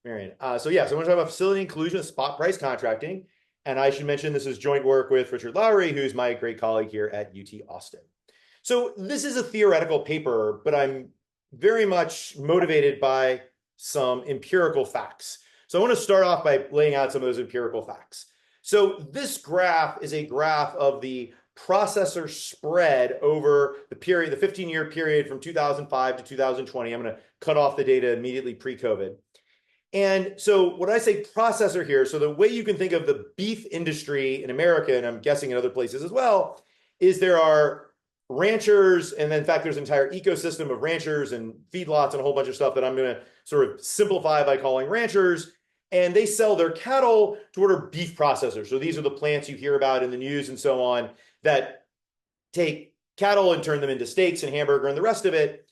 Marion. So yeah, so I'm going to talk about facility and collusion of spot price contracting. And I should mention this is joint work with Richard Lowery, who's my great colleague here at UT Austin. So this is a theoretical paper, but I'm very much motivated by some empirical facts. So I want to start off by laying out some of those empirical facts. So this graph is a graph of the processor spread over the period, the 15-year period from 2005 to 2020. I'm going to cut off the data immediately pre-COVID. And so when I say processor here, so the way you can think of the beef industry in America, and I'm guessing in other places as well, is there are ranchers, and then in fact, there's an entire ecosystem of ranchers and feedlots and a whole bunch of stuff that I'm going to sort of simplify by calling ranchers. And they sell their cattle to what are beef processors. So these are the plants you hear about in the news and so on that take cattle and turn them into steaks and hamburger and the rest of it,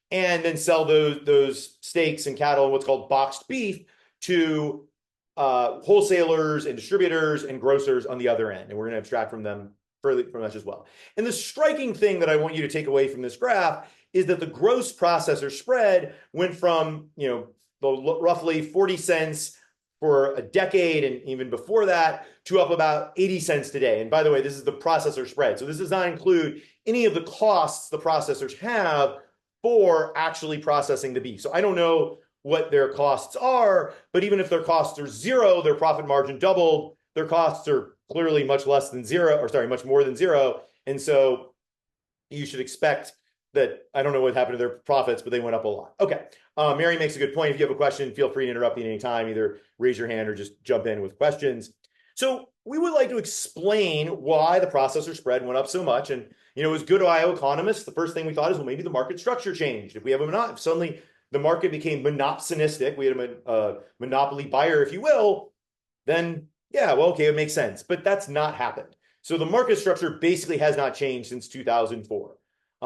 and then sell those steaks and cattle and what's called boxed beef to wholesalers and distributors and grocers on the other end. And we're going to abstract from them further from that as well. And the striking thing that I want you to take away from this graph is that the gross processor spread went from, roughly 40 cents for a decade and even before that to up about 80 cents today. And by the way, this is the processor spread. So this does not include any of the costs the processors have for actually processing the beef. So I don't know what their costs are, but even if their costs are zero, their profit margin doubled. Their costs are clearly much less than zero, or sorry, much more than zero. And so you should expect that, I don't know what happened to their profits, but they went up a lot. Okay. Mary makes a good point. If you have a question, feel free to interrupt me at any time, either raise your hand or just jump in with questions. So we would like to explain why the processor spread went up so much. And, as good Ohio economists, the first thing we thought is, well, maybe the market structure changed. If we have if suddenly the market became monopsonistic, we had a monopoly buyer, if you will, then yeah, well, okay, it makes sense. But that's not happened. So the market structure basically has not changed since 2004.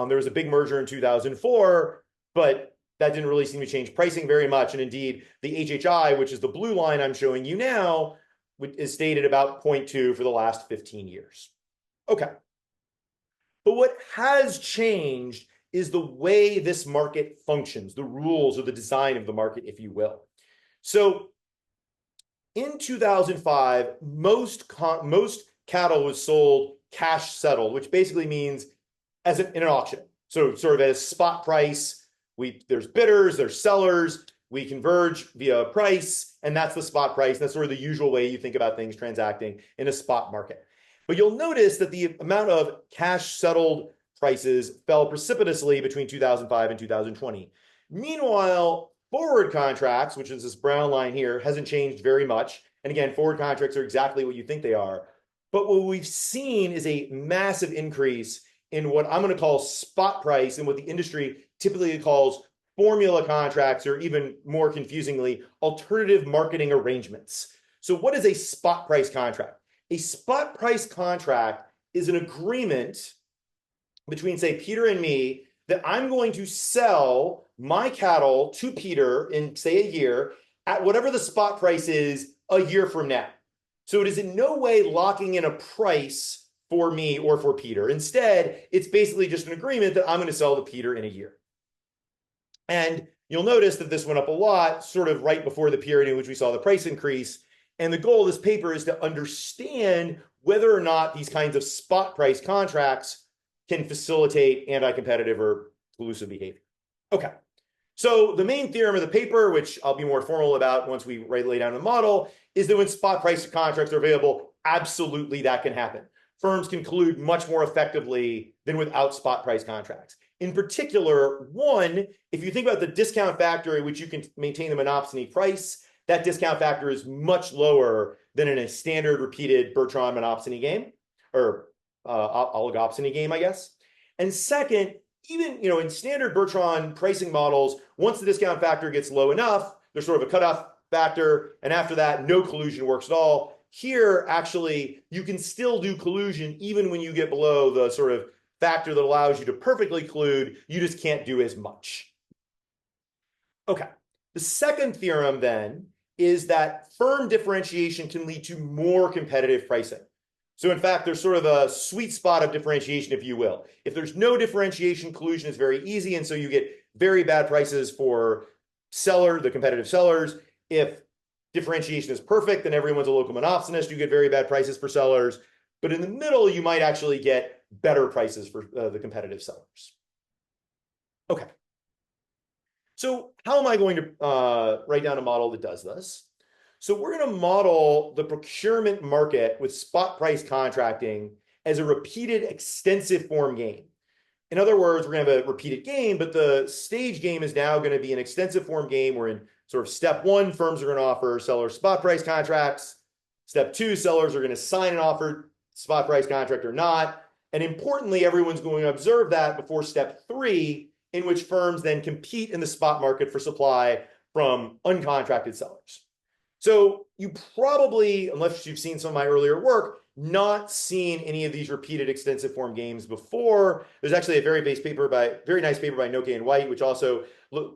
There was a big merger in 2004, but that didn't really seem to change pricing very much. And indeed, the HHI, which is the blue line I'm showing you now, is stated about 0.2 for the last 15 years. Okay. But what has changed is the way this market functions, the rules or the design of the market, if you will. So in 2005, most cattle was sold cash settled, which basically means in an auction. So sort of at a spot price, there's bidders, there's sellers, we converge via price, and that's the spot price. That's sort of the usual way you think about things transacting in a spot market. But you'll notice that the amount of cash settled prices fell precipitously between 2005 and 2020. Meanwhile, forward contracts, which is this brown line here, hasn't changed very much. And again, forward contracts are exactly what you think they are. But what we've seen is a massive increase in what I'm going to call spot price and what the industry typically calls formula contracts, or even more confusingly, alternative marketing arrangements. So what is a spot price contract? A spot price contract is an agreement between, say, Peter and me that I'm going to sell my cattle to Peter in, say, a year at whatever the spot price is a year from now. So it is in no way locking in a price for me or for Peter. Instead, it's basically just an agreement that I'm going to sell to Peter in a year. And you'll notice that this went up a lot, sort of right before the period in which we saw the price increase. And the goal of this paper is to understand whether or not these kinds of spot price contracts can facilitate anti-competitive or collusive behavior. Okay. So the main theorem of the paper, which I'll be more formal about once we lay down the model, is that when spot price contracts are available, absolutely that can happen. Firms can collude much more effectively than without spot price contracts. In particular, one, if you think about the discount factor at which you can maintain the monopsony price, that discount factor is much lower than in a standard repeated Bertrand monopsony game, or oligopsony game, I guess. And second, even in standard Bertrand pricing models, once the discount factor gets low enough, there's sort of a cutoff factor, and after that, no collusion works at all. Here, actually, you can still do collusion even when you get below the sort of factor that allows you to perfectly collude. You just can't do as much. Okay. The second theorem then is that firm differentiation can lead to more competitive pricing. So in fact, there's sort of a sweet spot of differentiation, if you will. If there's no differentiation, collusion is very easy. And so you get very bad prices for the competitive sellers. If differentiation is perfect, then everyone's a local monopsonist. You get very bad prices for sellers. But in the middle, you might actually get better prices for the competitive sellers. Okay. So how am I going to write down a model that does this? So we're going to model the procurement market with spot price contracting as a repeated extensive form game. In other words, we're going to have a repeated game, but the stage game is now going to be an extensive form game where in sort of step one, firms are going to offer sellers spot price contracts. Step two, sellers are going to sign an offered spot price contract or not. And importantly, everyone's going to observe that before step three, in which firms then compete in the spot market for supply from uncontracted sellers. So you probably, unless you've seen some of my earlier work, not seen any of these repeated extensive form games before. There's actually a very nice paper by Noke and White, which also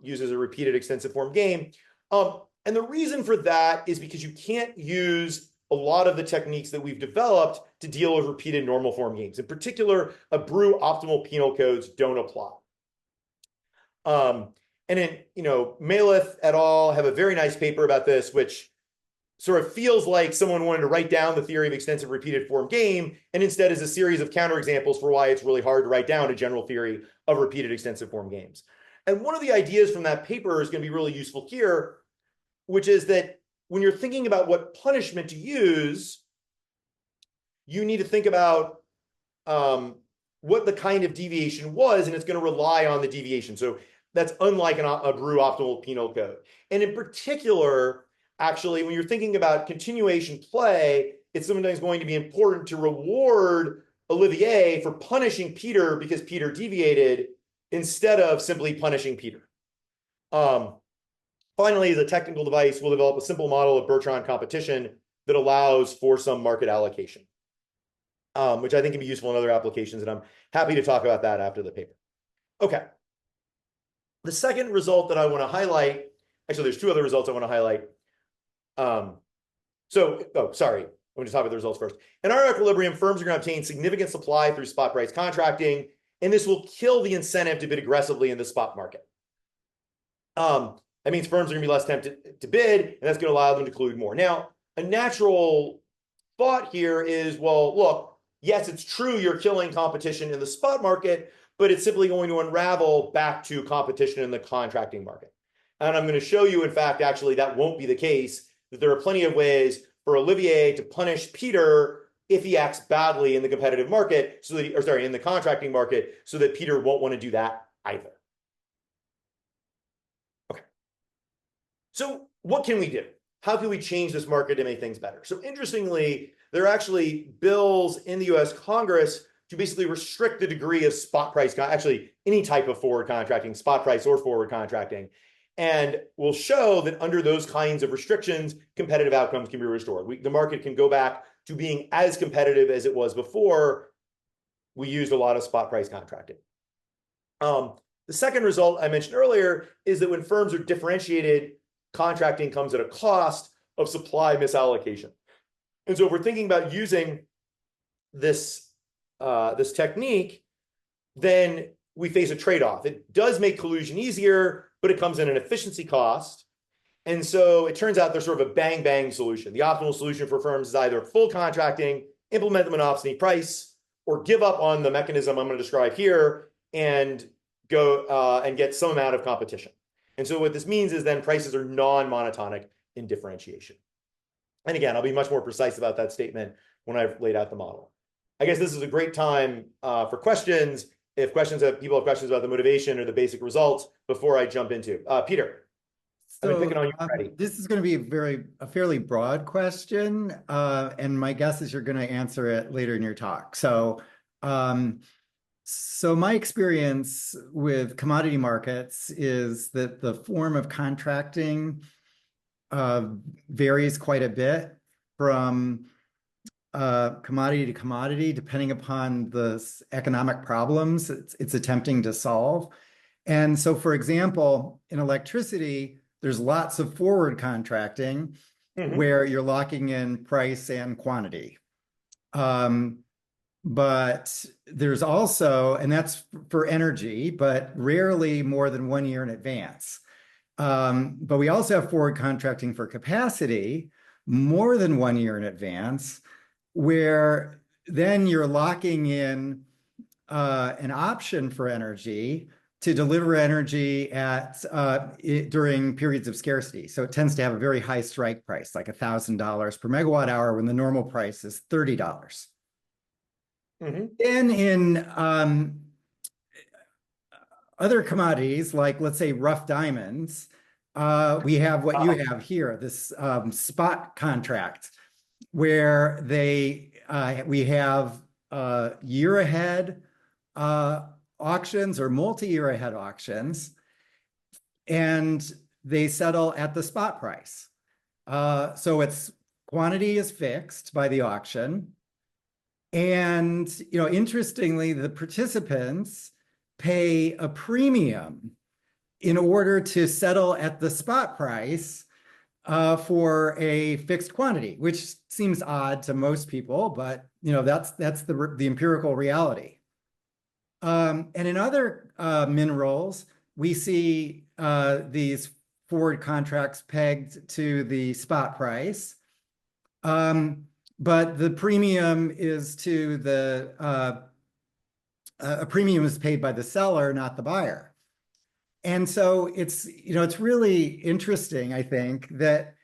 uses a repeated extensive form game. And the reason for that is because you can't use a lot of the techniques that we've developed to deal with repeated normal form games. In particular, Abreu optimal penal codes don't apply. And then, Maleth et al. Have a very nice paper about this, which sort of feels like someone wanted to write down the theory of extensive repeated form game, and instead is a series of counterexamples for why it's really hard to write down a general theory of repeated extensive form games. And one of the ideas from that paper is going to be really useful here, which is that when you're thinking about what punishment to use, you need to think about what the kind of deviation was, and it's going to rely on the deviation. So that's unlike a Abreu optimal penal code. And in particular, actually, when you're thinking about continuation play, it's sometimes going to be important to reward Olivier for punishing Peter because Peter deviated instead of simply punishing Peter. Finally, as a technical device, we'll develop a simple model of Bertrand competition that allows for some market allocation, which I think can be useful in other applications, and I'm happy to talk about that after the paper. Okay. The second result that I want to highlight, actually, there's two other results I want to highlight. Sorry. I'm going to talk about the results first. In our equilibrium, firms are going to obtain significant supply through spot price contracting, and this will kill the incentive to bid aggressively in the spot market. That means firms are going to be less tempted to bid, and that's going to allow them to collude more. Now, a natural thought here is, well, look, yes, it's true you're killing competition in the spot market, but it's simply going to unravel back to competition in the contracting market. And I'm going to show you, in fact, actually, that won't be the case, that there are plenty of ways for Olivier to punish Peter if he acts badly in the competitive market, in the contracting market, so that Peter won't want to do that either. Okay. So what can we do? How can we change this market to make things better? So interestingly, there are actually bills in the US Congress to basically restrict the degree of spot price, actually any type of forward contracting, spot price or forward contracting. And we'll show that under those kinds of restrictions, competitive outcomes can be restored. The market can go back to being as competitive as it was before we used a lot of spot price contracting. The second result I mentioned earlier is that when firms are differentiated, contracting comes at a cost of supply misallocation. And so if we're thinking about using this technique, then we face a trade-off. It does make collusion easier, but it comes at an efficiency cost. And so it turns out there's sort of a bang-bang solution. The optimal solution for firms is either full contracting, implement the monopsony price, or give up on the mechanism I'm going to describe here and go and get some amount of competition. And so what this means is then prices are non-monotonic in differentiation. And again, I'll be much more precise about that statement when I've laid out the model. I guess this is a great time for questions. If people have questions about the motivation or the basic results before I jump into. Peter, I've been picking on you already. This is going to be a fairly broad question, and my guess is you're going to answer it later in your talk. So my experience with commodity markets is that the form of contracting varies quite a bit from commodity to commodity, depending upon the economic problems it's attempting to solve. And so, for example, in electricity, there's lots of forward contracting where you're locking in price and quantity. But there's also, and that's for energy, but rarely more than 1 year in advance. But we also have forward contracting for capacity more than 1 year in advance, where then you're locking in an option for energy to deliver energy during periods of scarcity. So it tends to have a very high strike price, like $1,000 per megawatt hour, when the normal price is $30. Mm-hmm. Then in other commodities, like let's say rough diamonds, we have what you have here, this spot contract, where we have year ahead auctions or multi-year ahead auctions, and they settle at the spot price. So its quantity is fixed by the auction. And, interestingly, the participants pay a premium in order to settle at the spot price for a fixed quantity, which seems odd to most people, but that's the empirical reality. And in other minerals, we see these forward contracts pegged to the spot price. But the premium is a premium is paid by the seller, not the buyer. And so it's really interesting, I think, that,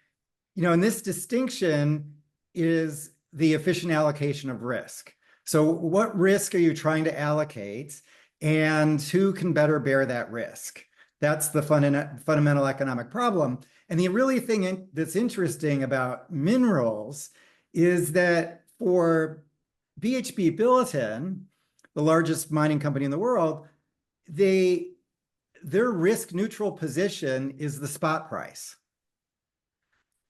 and this distinction is the efficient allocation of risk. So what risk are you trying to allocate, and who can better bear that risk? That's the fundamental economic problem. And the really thing that's interesting about minerals is that for BHP Billiton, the largest mining company in the world, their risk neutral position is the spot price.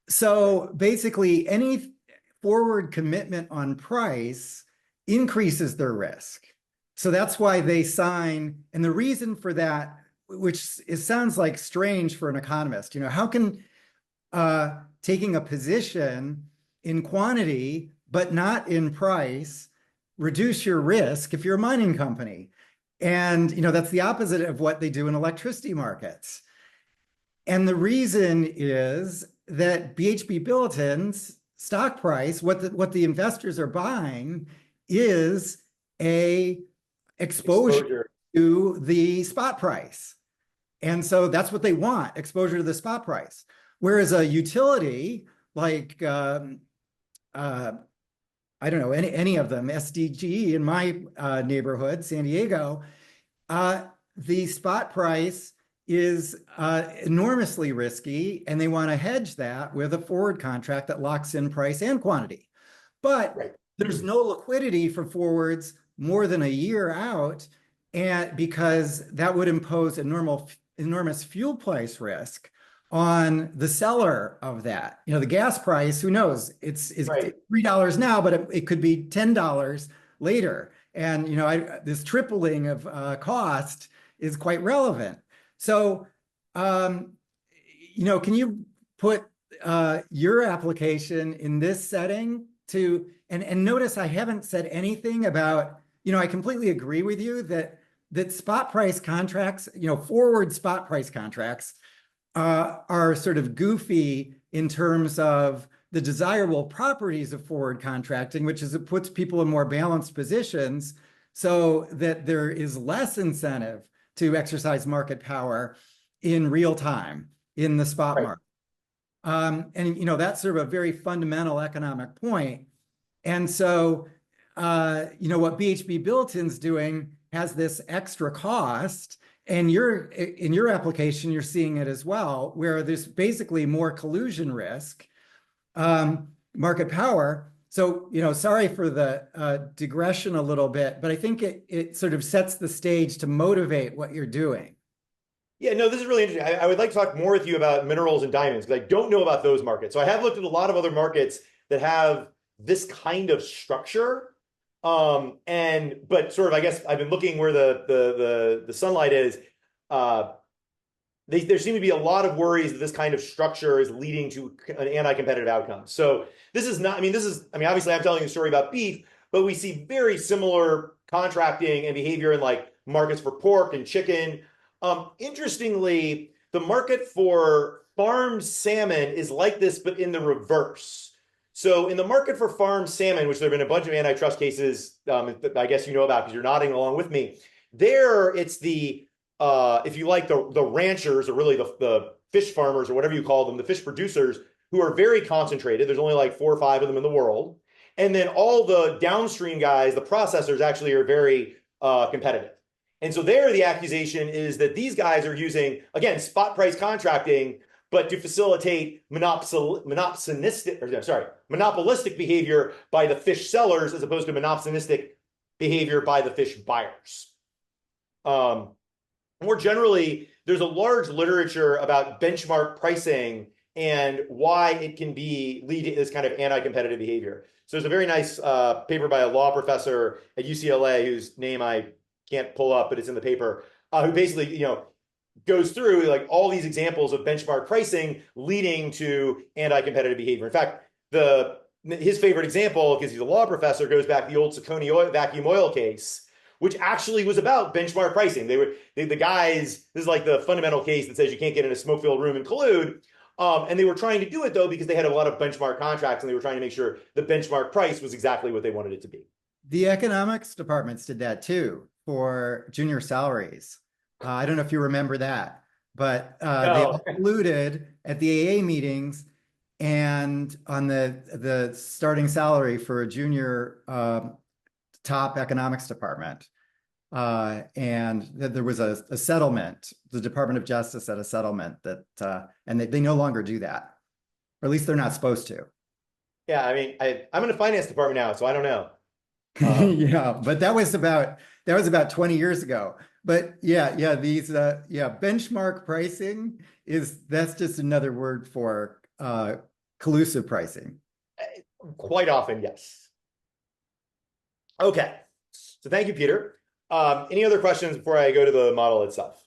So basically, any forward commitment on price increases their risk. So that's why they sign. And the reason for that, which it sounds like strange for an economist, how can taking a position in quantity but not in price reduce your risk if you're a mining company? And that's the opposite of what they do in electricity markets. And the reason is that BHP Billiton's stock price, what the investors are buying, is a exposure to the spot price. And so that's what they want, exposure to the spot price. Whereas a utility like I don't know, any of them, SDG in my neighborhood, San Diego, the spot price is enormously risky, and they want to hedge that with a forward contract that locks in price and quantity. But there's no liquidity for forwards more than a year out, and because that would impose enormous fuel price risk on the seller of that. The gas price, who knows? It's $3 now, but it could be $10 later. And this tripling of cost is quite relevant. So, can you put your application in this setting and notice I haven't said anything about, I completely agree with you that spot price contracts, forward spot price contracts are sort of goofy in terms of the desirable properties of forward contracting, which is it puts people in more balanced positions so that there is less incentive to exercise market power in real time in the spot market. And that's sort of a very fundamental economic point. And so, what BHP Billiton's doing has this extra cost. And in your application, you're seeing it as well, where there's basically more collusion risk, market power. So, sorry for the digression a little bit, but I think it sort of sets the stage to motivate what you're doing. Yeah, no, this is really interesting. I would like to talk more with you about minerals and diamonds because I don't know about those markets. So I have looked at a lot of other markets that have this kind of structure. But sort of, I guess I've been looking where the sunlight is. There seem to be a lot of worries that this kind of structure is leading to an anti-competitive outcome. So this is not, obviously I'm telling you a story about beef, but we see very similar contracting and behavior in like markets for pork and chicken. Interestingly, the market for farmed salmon is like this, but in the reverse. So in the market for farmed salmon, which there have been a bunch of antitrust cases, I guess you know about because you're nodding along with me. There, it's the if you like the ranchers or really the fish farmers or whatever you call them, the fish producers who are very concentrated. There's only like 4 or 5 of them in the world, and then all the downstream guys, the processors, actually are very competitive. And so there, the accusation is that these guys are using, again, spot price contracting, but to facilitate monopolistic behavior by the fish sellers as opposed to monopolistic behavior by the fish buyers. More generally, there's a large literature about benchmark pricing and why it can lead to this kind of anti-competitive behavior. So there's a very nice paper by a law professor at UCLA whose name I can't pull up, but it's in the paper, who basically, goes through like all these examples of benchmark pricing leading to anti-competitive behavior. In fact, his favorite example, because he's a law professor, goes back to the old Saucony vacuum oil case, which actually was about benchmark pricing. The guys, this is like the fundamental case that says you can't get in a smoke-filled room and collude. And they were trying to do it, though, because they had a lot of benchmark contracts and they were trying to make sure the benchmark price was exactly what they wanted it to be. The economics departments did that too for junior salaries. I don't know if you remember that, but they all colluded at the AA meetings and on the starting salary for a junior top economics department. And there was a settlement. The Department of Justice had a settlement that, and they no longer do that, or at least they're not supposed to. Yeah, I mean, I'm in the finance department now, so I don't know. Yeah, but that was about 20 years ago. But yeah, these benchmark pricing that's just another word for collusive pricing. Quite often, yes. Okay, so thank you, Peter. Any other questions before I go to the model itself?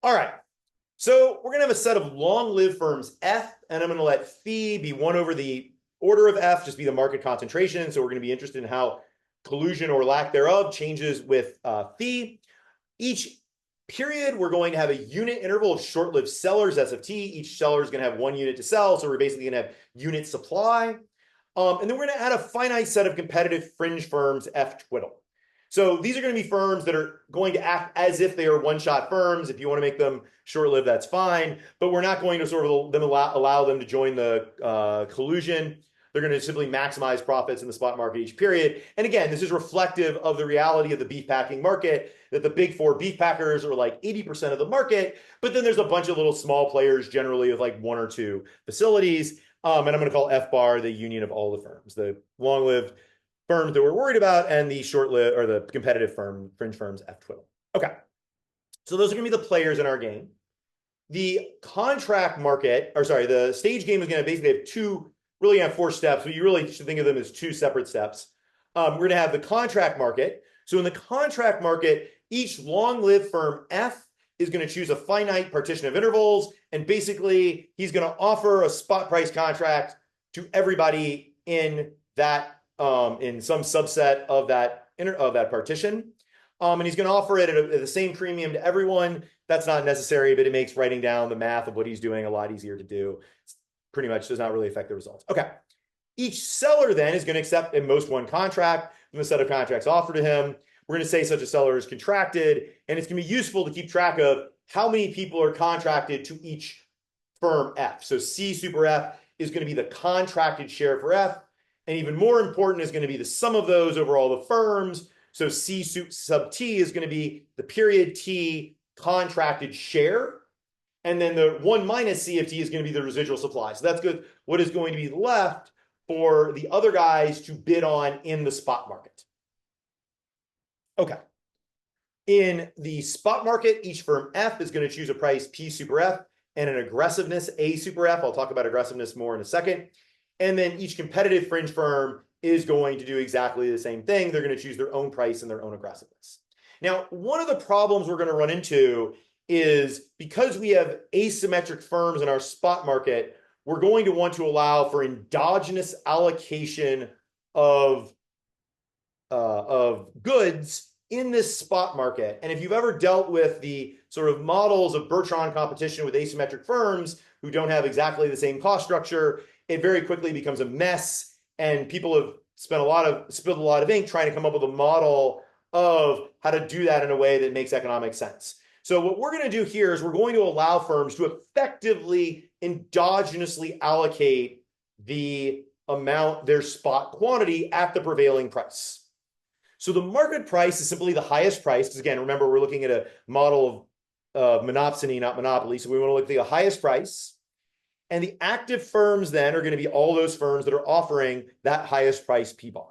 All right, so we're gonna have a set of long-lived firms F, and I'm gonna let phi be 1 over the order of F, just be the market concentration. So we're gonna be interested in how collusion or lack thereof changes with phi. Each period, we're going to have a unit interval of short-lived sellers, S of t. Each seller is gonna have 1 unit to sell, so we're basically gonna have unit supply. And then we're going to add a finite set of competitive fringe firms, F twiddle. So these are going to be firms that are going to act as if they are one-shot firms. If you want to make them short-lived, that's fine. But we're not going to sort of allow them to join the collusion. They're going to simply maximize profits in the spot market each period. And again, this is reflective of the reality of the beef packing market, that the big 4 beef packers are like 80% of the market. But then there's a bunch of little small players, generally with like 1 or 2 facilities. And I'm going to call F bar the union of all the firms, the long-lived firms that we're worried about, and the short-lived or the competitive fringe firms, F twiddle. Okay, so those are going to be the players in our game. The contract market, or sorry, the stage game is going to basically have 4 steps, but you really should think of them as 2 separate steps. We're going to have the contract market. So in the contract market, each long-lived firm F is going to choose a finite partition of intervals, and basically he's going to offer a spot price contract to everybody in that in some subset of that partition, and he's going to offer it at the same premium to everyone. That's not necessary, but it makes writing down the math of what he's doing a lot easier to do. It's pretty much does not really affect the results. Okay, each seller then is going to accept at most 1 contract from the set of contracts offered to him. We're going to say such a seller is contracted, and it's going to be useful to keep track of how many people are contracted to each firm F. So C super F is going to be the contracted share for F, and even more important is going to be the sum of those over all the firms. So C sub T is going to be the period T contracted share, and then the 1 minus C of T is going to be the residual supply. So that's good. What is going to be left for the other guys to bid on in the spot market? Okay. In the spot market, each firm F is going to choose a price P super F and an aggressiveness A super F. I'll talk about aggressiveness more in a second. And then each competitive fringe firm is going to do exactly the same thing. They're going to choose their own price and their own aggressiveness. Now, one of the problems we're going to run into is because we have asymmetric firms in our spot market, we're going to want to allow for endogenous allocation of goods in this spot market. And if you've ever dealt with the sort of models of Bertrand competition with asymmetric firms who don't have exactly the same cost structure, it very quickly becomes a mess. And people have spilled a lot of ink trying to come up with a model of how to do that in a way that makes economic sense. So what we're going to do here is we're going to allow firms to effectively endogenously allocate the amount, their spot quantity at the prevailing price. So the market price is simply the highest price, because again, remember, we're looking at a model of monopsony, not monopoly. So we want to look at the highest price. And the active firms then are going to be all those firms that are offering that highest price P bar.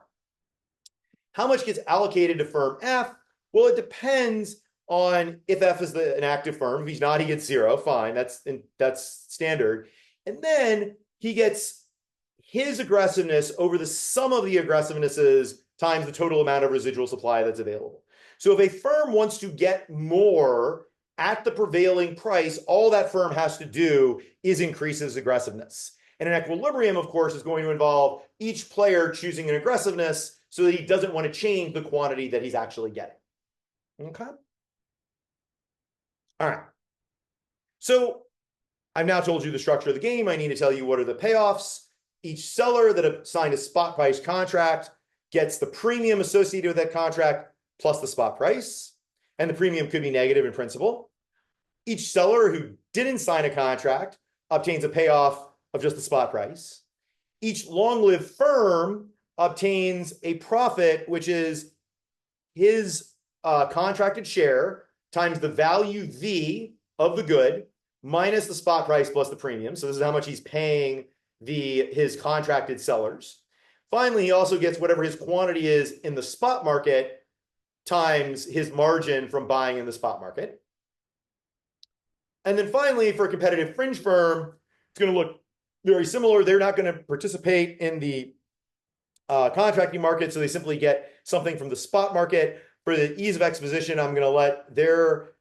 How much gets allocated to firm F? Well, it depends on if F is an active firm. If he's not, he gets 0. Fine, that's standard. And then he gets his aggressiveness over the sum of the aggressivenesses times the total amount of residual supply that's available. So if a firm wants to get more at the prevailing price, all that firm has to do is increase his aggressiveness. And an equilibrium, of course, is going to involve each player choosing an aggressiveness so that he doesn't want to change the quantity that he's actually getting. Okay? All right. So I've now told you the structure of the game. I need to tell you what are the payoffs. Each seller that signed a spot price contract gets the premium associated with that contract plus the spot price. And the premium could be negative in principle. Each seller who didn't sign a contract obtains a payoff of just the spot price. Each long-lived firm obtains a profit, which is his contracted share times the value V of the good minus the spot price plus the premium. So this is how much he's paying his contracted sellers. Finally, he also gets whatever his quantity is in the spot market times his margin from buying in the spot market. And then finally, for a competitive fringe firm, it's going to look very similar. They're not going to participate in the contracting market, so they simply get something from the spot market. For the ease of exposition, I'm going to let their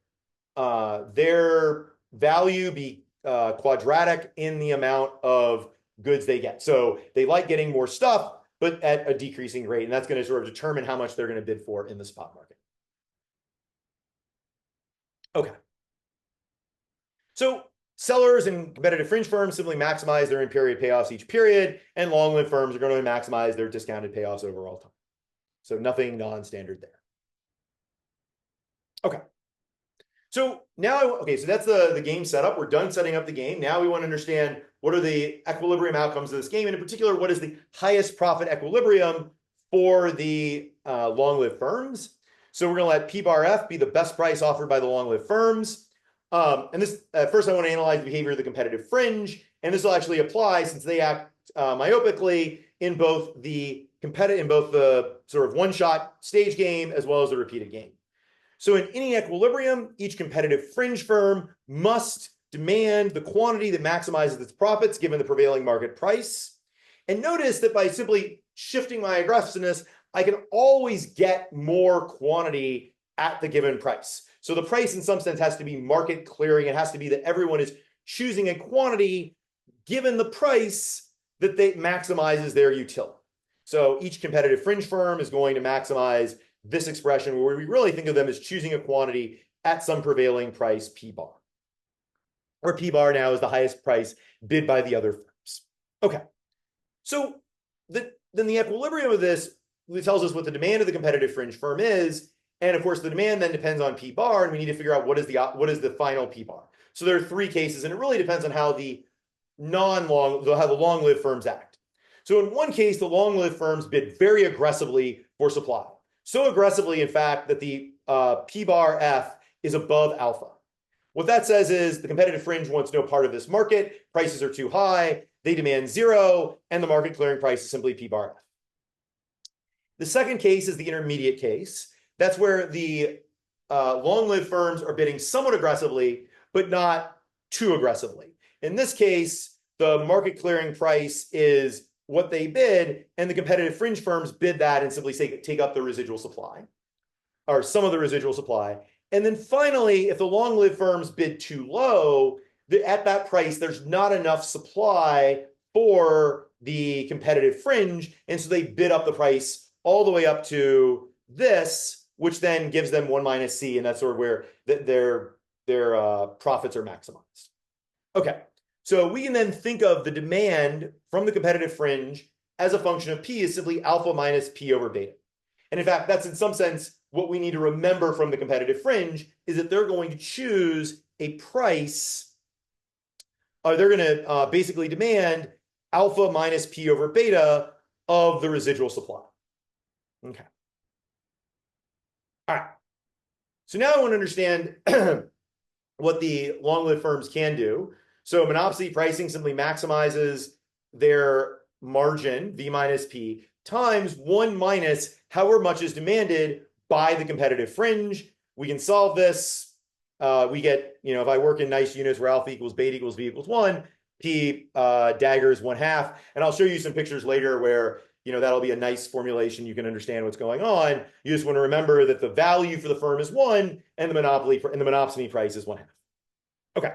value be quadratic in the amount of goods they get. So they like getting more stuff, but at a decreasing rate. And that's going to sort of determine how much they're going to bid for in the spot market. Okay. So sellers and competitive fringe firms simply maximize their in-period payoffs each period, and long-lived firms are going to maximize their discounted payoffs over all time. So nothing non-standard there. Okay. So now, so that's the game setup. We're done setting up the game. Now we want to understand what are the equilibrium outcomes of this game, and in particular, what is the highest profit equilibrium for the long-lived firms. So we're going to let P bar F be the best price offered by the long-lived firms. And this, first I want to analyze the behavior of the competitive fringe, and this will actually apply since they act myopically in both the sort of one-shot stage game as well as the repeated game. So in any equilibrium, each competitive fringe firm must demand the quantity that maximizes its profits given the prevailing market price. And notice that by simply shifting my aggressiveness, I can always get more quantity at the given price. So the price in some sense has to be market clearing. It has to be that everyone is choosing a quantity given the price that they maximizes their utility. So each competitive fringe firm is going to maximize this expression where we really think of them as choosing a quantity at some prevailing price P bar. Where P bar now is the highest price bid by the other firms. Okay, so then the equilibrium of this tells us what the demand of the competitive fringe firm is, and of course the demand then depends on P bar, and we need to figure out what is the final P bar. So there are three cases, and it really depends on how the long-lived firms act. So in one case, the long-lived firms bid very aggressively for supply. So aggressively, in fact, that the P bar F is above alpha. What that says is the competitive fringe wants no part of this market. Prices are too high. They demand 0, and the market clearing price is simply P bar F. The second case is the intermediate case. That's where the long-lived firms are bidding somewhat aggressively, but not too aggressively. In this case, the market clearing price is what they bid, and the competitive fringe firms bid that and simply take up the residual supply, or some of the residual supply. And then finally, if the long-lived firms bid too low, at that price, there's not enough supply for the competitive fringe, and so they bid up the price all the way up to this, which then gives them 1 minus C, and that's sort of where their profits are maximized. Okay, so we can then think of the demand from the competitive fringe as a function of P is simply alpha minus P over beta. And in fact, that's in some sense what we need to remember from the competitive fringe is that they're going to choose a price, or they're going to basically demand alpha minus P over beta of the residual supply. Okay. All right. So now I want to understand what the long-lived firms can do. So monopsony pricing simply maximizes their margin, V minus P, times 1 minus however much is demanded by the competitive fringe. We can solve this. We get, if I work in nice units where alpha equals beta equals V equals 1, P dagger is 1/2. And I'll show you some pictures later where, that'll be a nice formulation. You can understand what's going on. You just want to remember that the value for the firm is 1 and the monopsony price is 1/2. Okay.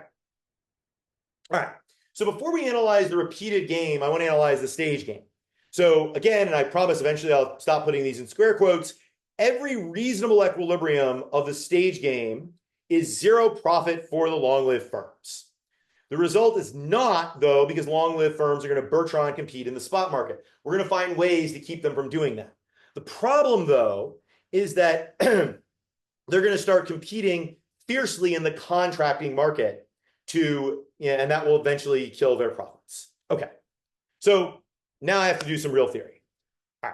All right. So before we analyze the repeated game, I want to analyze the stage game. So again, and I promise eventually I'll stop putting these in square quotes, every reasonable equilibrium of the stage game is 0 profit for the long-lived firms. The result is not, though, because long-lived firms are going to Bertrand compete in the spot market. We're going to find ways to keep them from doing that. The problem, though, is that they're going to start competing fiercely in the contracting market and that will eventually kill their profits. Okay, so now I have to do some real theory. All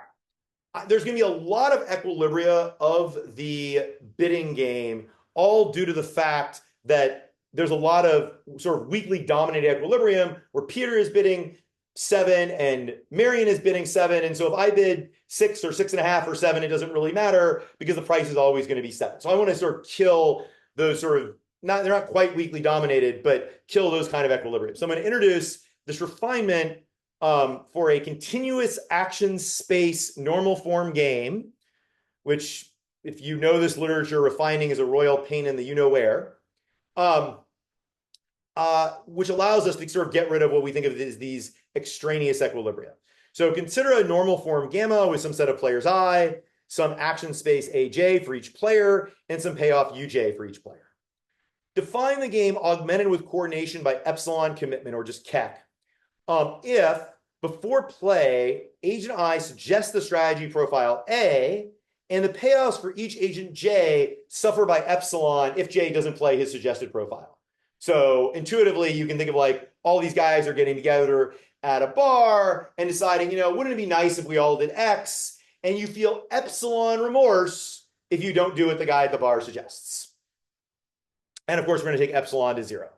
right. There's going to be a lot of equilibria of the bidding game, all due to the fact that there's a lot of sort of weakly dominated equilibrium where Peter is bidding 7 and Marion is bidding 7. And so if I bid 6 or 6.5 or 7, it doesn't really matter because the price is always going to be 7. So I want to sort of kill those sort of, they're not quite weakly dominated, but kill those kind of equilibrium. So I'm going to introduce this refinement for a continuous action space normal form game, which if you know this literature, refining is a royal pain in the you-know-where. Which allows us to sort of get rid of what we think of as these extraneous equilibria. So consider a normal form gamma with some set of players I, some action space AJ for each player, and some payoff UJ for each player. Define the game augmented with coordination by epsilon commitment, or just KEC. If, before play, agent I suggests the strategy profile A, and the payoffs for each agent J suffer by epsilon if J doesn't play his suggested profile. So intuitively, you can think of like all these guys are getting together at a bar and deciding, wouldn't it be nice if we all did X? And you feel epsilon remorse if you don't do what the guy at the bar suggests. And of course, we're going to take epsilon to 0.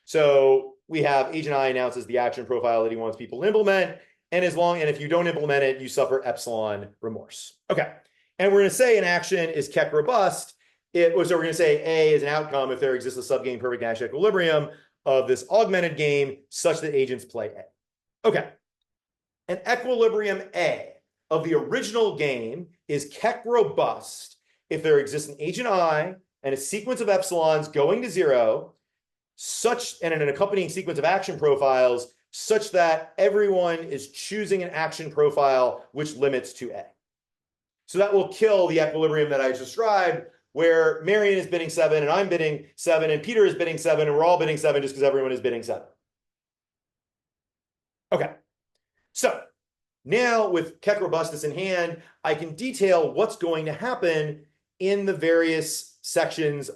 So we have agent I announces the action profile that he wants people to implement. And if you don't implement it, you suffer epsilon remorse. Okay. And we're going to say an action is KEC robust. So we're going to say A is an outcome if there exists a subgame perfect Nash equilibrium of this augmented game such that agents play A. Okay. An equilibrium A of the original game is KEC robust if there exists an agent I and a sequence of epsilons going to 0, and an accompanying sequence of action profiles such that everyone is choosing an action profile which limits to A. So that will kill the equilibrium that I described, where Marion is bidding 7 and I'm bidding 7 and Peter is bidding 7 and we're all bidding 7 just because everyone is bidding 7. Okay, so now with KEC robustness in hand, I can detail what's going to happen in the various sections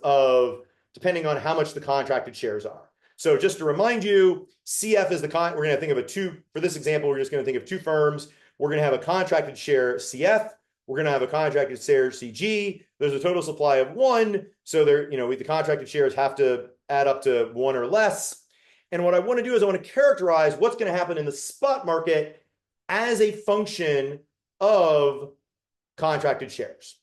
depending on how much the contracted shares are. So just to remind you, CF is we're going to think of for this example, we're just going to think of 2 firms. We're going to have a contracted share CF. We're going to have a contracted share CG. There's a total supply of 1. So the contracted shares have to add up to 1 or less. And what I want to do is I want to characterize what's going to happen in the spot market as a function of contracted shares.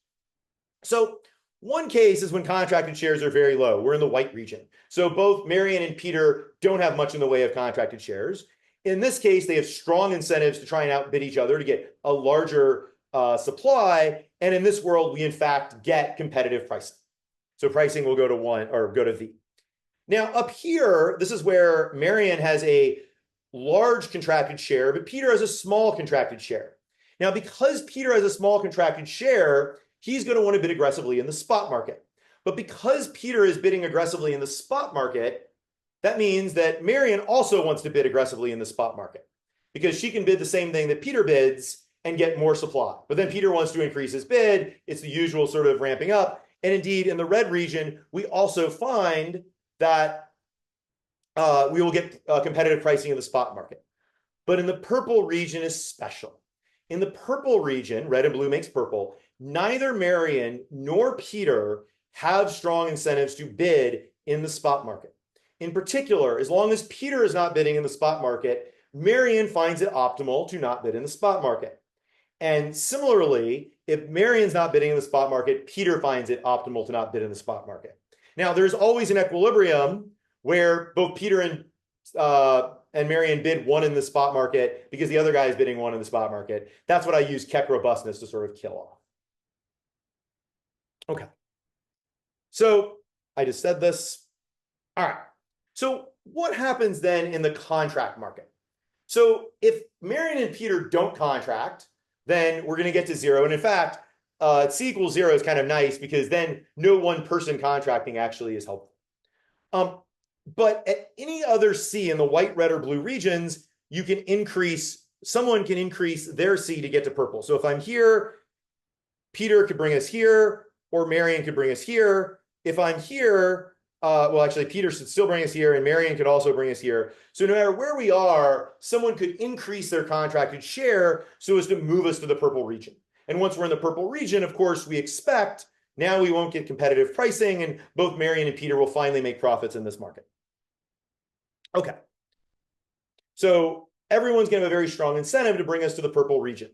So one case is when contracted shares are very low. We're in the white region. So both Marion and Peter don't have much in the way of contracted shares. In this case, they have strong incentives to try and outbid each other to get a larger supply. And in this world, we in fact get competitive pricing. So pricing will go to 1 or go to V. Now up here, this is where Marion has a large contracted share, but Peter has a small contracted share. Now, because Peter has a small contracted share, he's going to want to bid aggressively in the spot market. But because Peter is bidding aggressively in the spot market, that means that Marion also wants to bid aggressively in the spot market because she can bid the same thing that Peter bids and get more supply. But then Peter wants to increase his bid. It's the usual sort of ramping up. And indeed, in the red region, we also find that we will get competitive pricing in the spot market. But in the purple region is special. In the purple region, red and blue makes purple, neither Marion nor Peter have strong incentives to bid in the spot market. In particular, as long as Peter is not bidding in the spot market, Marion finds it optimal to not bid in the spot market. And similarly, if Marion's not bidding in the spot market, Peter finds it optimal to not bid in the spot market. Now, there's always an equilibrium where both Peter and Marion bid one in the spot market because the other guy is bidding one in the spot market. That's what I use Keck robustness to sort of kill off. Okay. So I just said this. All right. So what happens then in the contract market? So if Marion and Peter don't contract, then we're going to get to zero. And in fact, C equals zero is kind of nice because then no one person contracting actually is helpful. But at any other C in the white, red, or blue regions, you can increase, someone can increase their C to get to purple. So if I'm here, Peter could bring us here, or Marion could bring us here. If I'm here, well, actually, Peter should still bring us here, and Marion could also bring us here. So no matter where we are, someone could increase their contracted share so as to move us to the purple region. And once we're in the purple region, of course, we expect now we won't get competitive pricing, and both Marion and Peter will finally make profits in this market. Okay. So everyone's going to have a very strong incentive to bring us to the purple region.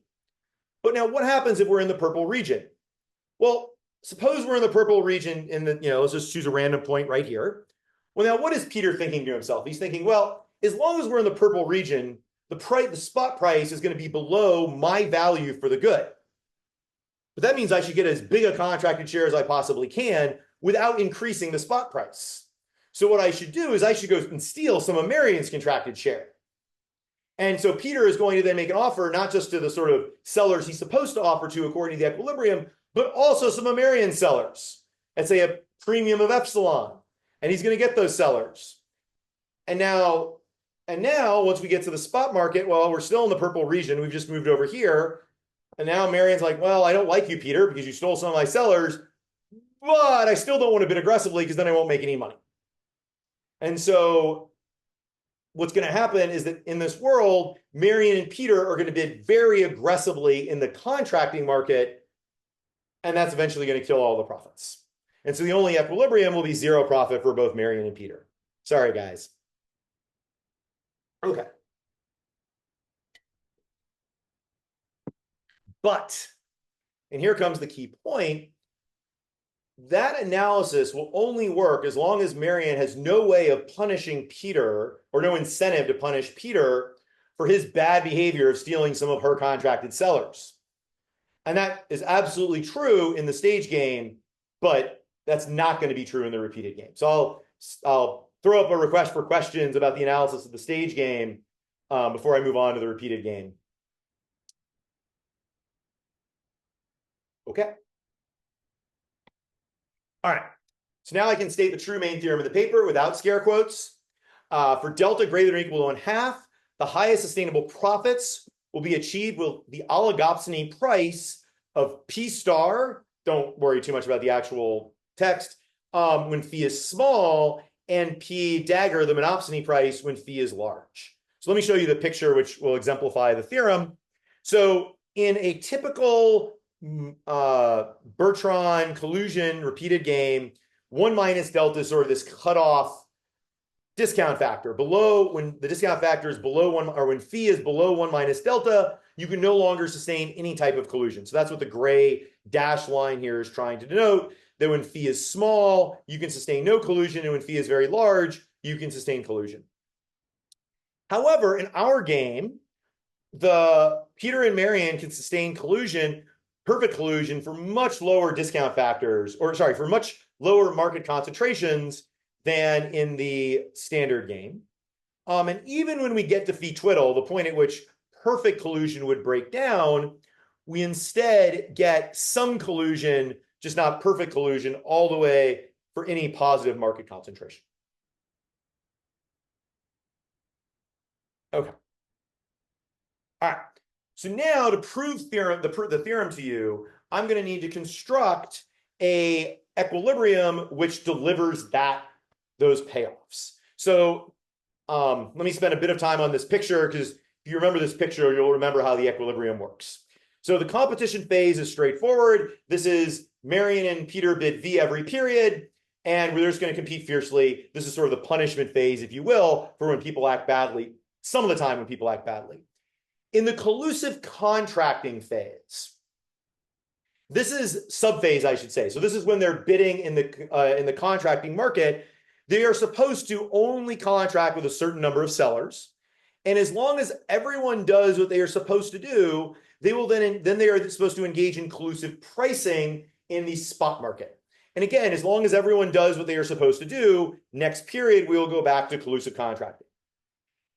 But now what happens if we're in the purple region? Well, suppose we're in the purple region in the, let's just choose a random point right here. Well, now what is Peter thinking to himself? He's thinking, well, as long as we're in the purple region, the spot price is going to be below my value for the good. But that means I should get as big a contracted share as I possibly can without increasing the spot price. So what I should do is I should go and steal some of Marion's contracted share. And so Peter is going to then make an offer, not just to the sort of sellers he's supposed to offer to according to the equilibrium, but also some of Marion's sellers at, say, a premium of epsilon. And he's going to get those sellers. And now, once we get to the spot market, well, we're still in the purple region. We've just moved over here. And now Marion's like, well, I don't like you, Peter, because you stole some of my sellers, but I still don't want to bid aggressively because then I won't make any money. And so what's going to happen is that in this world, Marion and Peter are going to bid very aggressively in the contracting market, and that's eventually going to kill all the profits. And so the only equilibrium will be zero profit for both Marion and Peter. Sorry, guys. Okay. But, and here comes the key point, that analysis will only work as long as Marion has no way of punishing Peter or no incentive to punish Peter for his bad behavior of stealing some of her contracted sellers. And that is absolutely true in the stage game, but that's not going to be true in the repeated game. So I'll throw up a request for questions about the analysis of the stage game before I move on to the repeated game. Okay. All right. So now I can state the true main theorem of the paper without scare quotes. For delta greater than or equal to 1/2, the highest sustainable profits will be achieved with the oligopsony price of P star. Don't worry too much about the actual text. When phi is small, and P dagger, the monopsony price, when phi is large. So let me show you the picture which will exemplify the theorem. So in a typical Bertrand collusion repeated game, 1 minus delta is sort of this cutoff discount factor. Below, when the discount factor is below 1, or when phi is below 1 minus delta, you can no longer sustain any type of collusion. So that's what the gray dashed line here is trying to denote, that when phi is small, you can sustain no collusion, and when phi is very large, you can sustain collusion. However, in our game, the Peter and Marion can sustain collusion, perfect collusion, for much lower discount factors, or sorry, for much lower market concentrations than in the standard game. And even when we get to phi twiddle, the point at which perfect collusion would break down, we instead get some collusion, just not perfect collusion, all the way for any positive market concentration. Okay. All right. So now to prove the theorem to you, I'm going to need to construct a equilibrium which delivers those payoffs. So let me spend a bit of time on this picture, because if you remember this picture, you'll remember how the equilibrium works. So the competition phase is straightforward. This is Marion and Peter bid V every period, and we're just going to compete fiercely. This is sort of the punishment phase, if you will, for when people act badly, some of the time when people act badly. In the collusive contracting phase, this is subphase, I should say. So this is when they're bidding in the contracting market. They are supposed to only contract with a certain number of sellers. And as long as everyone does what they are supposed to do, they will then they are supposed to engage in collusive pricing in the spot market. And again, as long as everyone does what they are supposed to do, next period, we will go back to collusive contracting.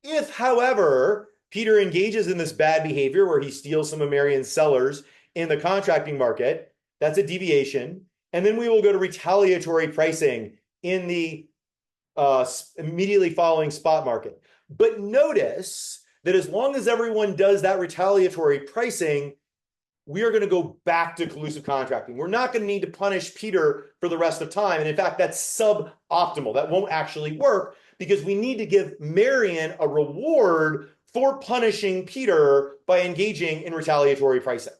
If, however, Peter engages in this bad behavior where he steals some of Marion's sellers in the contracting market, that's a deviation. And then we will go to retaliatory pricing in the immediately following spot market. But notice that as long as everyone does that retaliatory pricing, we are going to go back to collusive contracting. We're not going to need to punish Peter for the rest of time. And in fact, that's suboptimal. That won't actually work, because we need to give Marion a reward for punishing Peter by engaging in retaliatory pricing.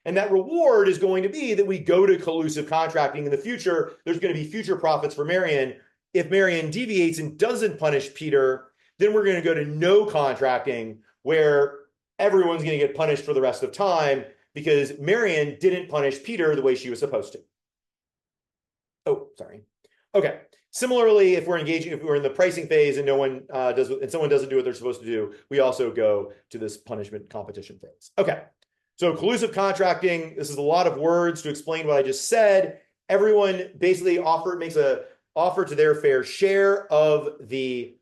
And that reward is going to be that we go to collusive contracting in the future. There's going to be future profits for Marion. If Marion deviates and doesn't punish Peter, then we're going to go to no contracting, where everyone's going to get punished for the rest of time because Marion didn't punish Peter the way she was supposed to. Oh, sorry. Okay. Similarly, if we're in the pricing phase and someone doesn't do what they're supposed to do, we also go to this punishment competition phase. Okay. So collusive contracting, this is a lot of words to explain what I just said. Everyone basically makes an offer to their fair share of the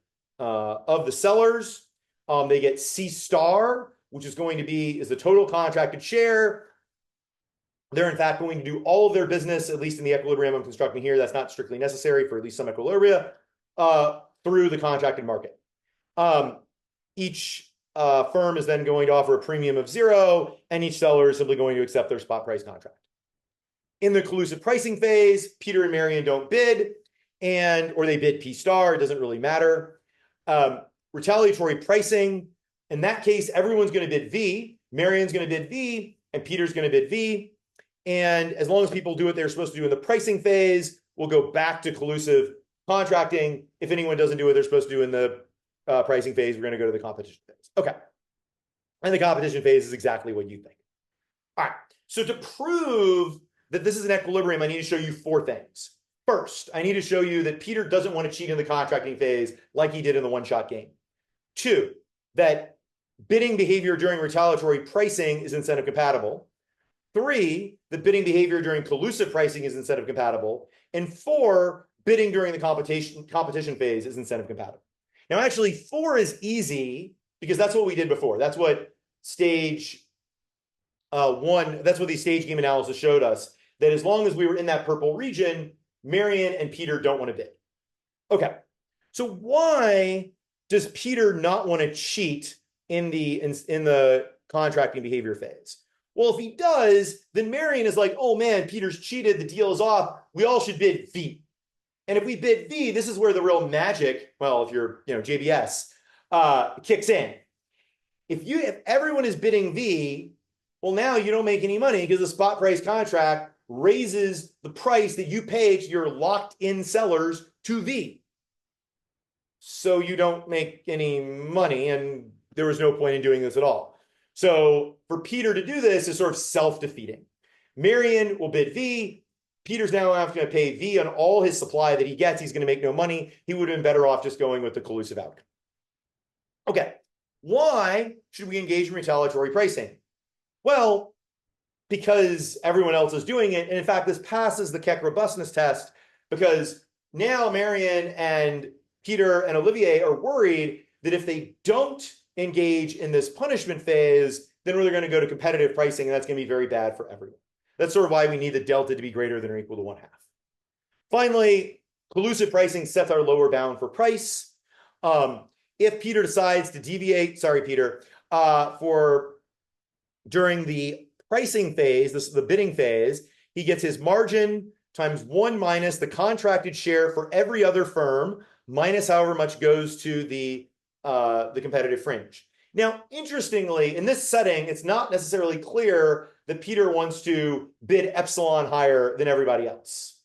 sellers. They get C star, which is going to be the total contracted share. They're in fact going to do all of their business, at least in the equilibrium I'm constructing here. That's not strictly necessary for at least some equilibria, through the contracted market. Each firm is then going to offer a premium of 0, and each seller is simply going to accept their spot price contract. In the collusive pricing phase, Peter and Marion don't bid, or they bid P star. It doesn't really matter. Retaliatory pricing, in that case, everyone's going to bid V. Marion's going to bid V, and Peter's going to bid V. And as long as people do what they're supposed to do in the pricing phase, we'll go back to collusive contracting. If anyone doesn't do what they're supposed to do in the pricing phase, we're going to go to the competition phase. Okay. And the competition phase is exactly what you think. All right. So to prove that this is an equilibrium, I need to show you 4 things. First, I need to show you that Peter doesn't want to cheat in the contracting phase like he did in the one-shot game. 2, that bidding behavior during retaliatory pricing is incentive compatible. 3, that bidding behavior during collusive pricing is incentive compatible. And 4, bidding during the competition phase is incentive compatible. Now, actually, 4 is easy because that's what we did before. That's what stage 1, that's what the stage game analysis showed us, that as long as we were in that purple region, Marion and Peter don't want to bid. Okay, so why does Peter not want to cheat in the contracting behavior phase? Well, if he does, then Marion is like, oh man, Peter's cheated, the deal is off, we all should bid V. And if we bid V, this is where the real magic, well, if you're JBS, kicks in. If everyone is bidding V, well, now you don't make any money because the spot price contract raises the price that you pay to your locked-in sellers to V. So you don't make any money, and there was no point in doing this at all. So for Peter to do this is sort of self-defeating. Marion will bid V. Peter's now going to pay V on all his supply that he gets. He's going to make no money. He would have been better off just going with the collusive outcome. Okay, why should we engage in retaliatory pricing? Well, because everyone else is doing it. And in fact, this passes the Keck robustness test because now Marion and Peter and Olivier are worried that if they don't engage in this punishment phase, then we're going to go to competitive pricing, and that's going to be very bad for everyone. That's sort of why we need the delta to be greater than or equal to 1/2. Finally, collusive pricing sets our lower bound for price. If Peter decides to deviate, sorry, Peter, for during the pricing phase, this is the bidding phase, he gets his margin times 1 minus the contracted share for every other firm, minus however much goes to the competitive fringe. Now, interestingly, in this setting, it's not necessarily clear that Peter wants to bid epsilon higher than everybody else,